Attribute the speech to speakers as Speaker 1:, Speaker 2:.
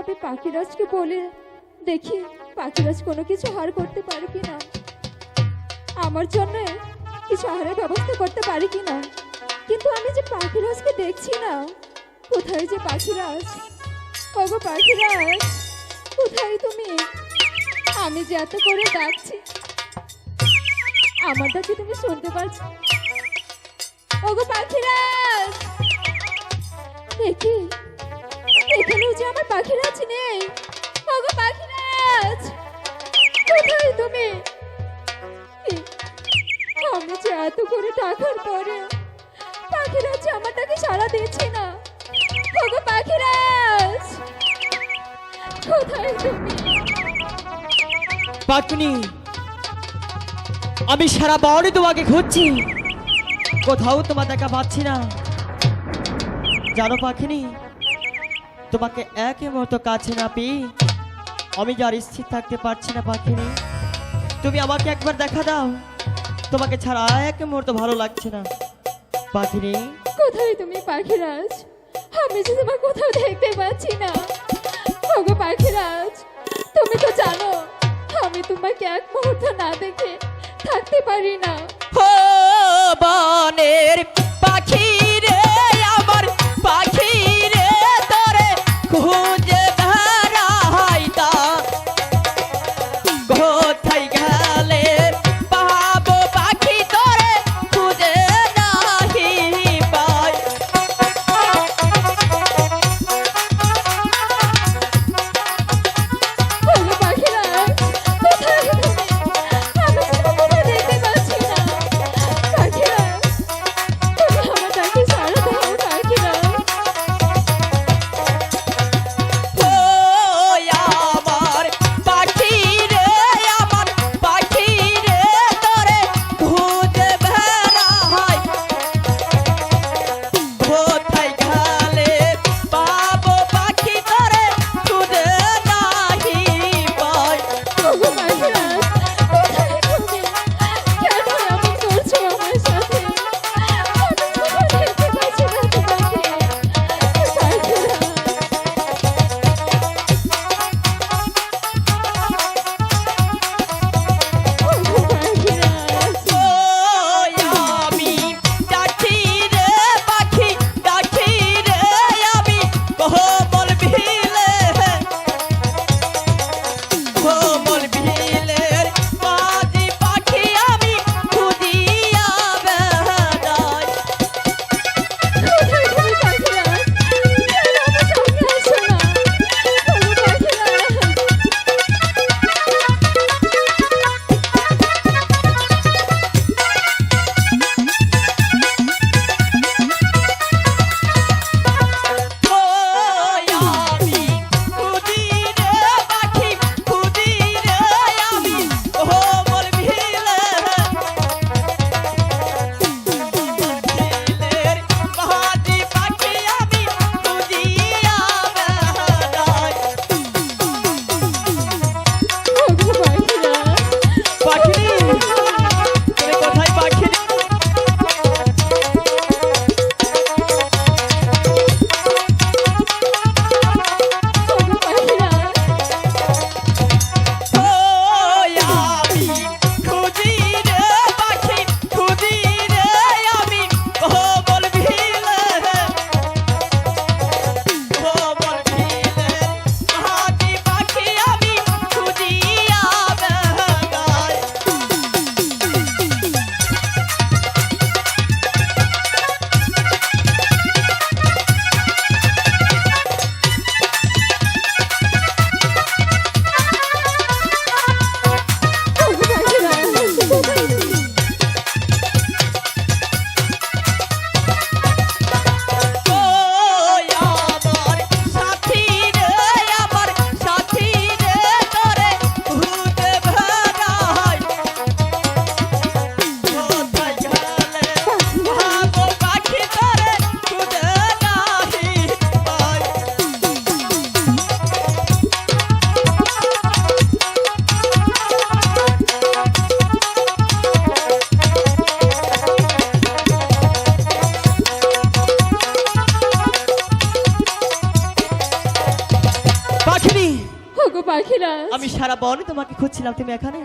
Speaker 1: আমি পাখিরাজকে বলে দেখি পাখিরাজ কোনো কিছু হার করতে পারে কিনা, আমার জন্য কিছু আহারের ব্যবস্থা করতে পারি কিনা। কিন্তু আমি যে পাখিরাজকে দেখছি না, কোথায় যে পাখিরাজ? ওগো পাখিরাজ, কোথায় তুমি? আমি যে এত করে ডাকছি, আমারটা কি তুমি শুনতে পাচ্ছ? ওগো পাখিরাজ, দেখি এখানেও যে আমার পাখিরাজ নেই। ওগো পাখিরাজ, কোথায় তুমি? আমি যে এত করে ডাকার পরে পাখিরাজ আমারটাকে সাড়া দিচ্ছে না। ওগো পাখিরাজ, কোথায় তুমি?
Speaker 2: পাখিনি, আমি সারা বনে তোমাকে খুঁজছি, কোথাও তোমার দেখা পাচ্ছি না। জানো পাখিনি, তোমাকে এক মুহূর্ত কাছে না পেয়ে আমি যার স্থির থাকতে পারছি না। পাখিনি, তুমি আমাকে একবার দেখা দাও, তোমাকে ছাড়া এক মুহূর্ত ভালো লাগছে না। পাখিনি,
Speaker 1: কোথায় তুমি পাখিরাজ? আমি যে তোমার কোথাও দেখতে পাচ্ছি না। ওগো পাখিরাজ, তুমি তো জানো আমি তোমাকে এক মুহূর্ত না দেখে থাকতে পারি না।
Speaker 2: ও বনের পাখি রে, আমার পাখি রে, তোরে খুঁজে বেড়াইতা, কোথায় গেলে পাবো পাখি তোরে খুঁজে নাহি পাই।
Speaker 1: ওগো পাখিরাজ, কোথায় তুমি? আমি যে তোমার কোথাও দেখতে পাচ্ছি না। পাখিরাজ, তুমি আমার ডাকে সাড়া দাও। পাখিরাজ, ওগো পাখিরাজ
Speaker 2: আমি সারা বনে তোমাকে খুঁজছিলাম, তুমি এখানে।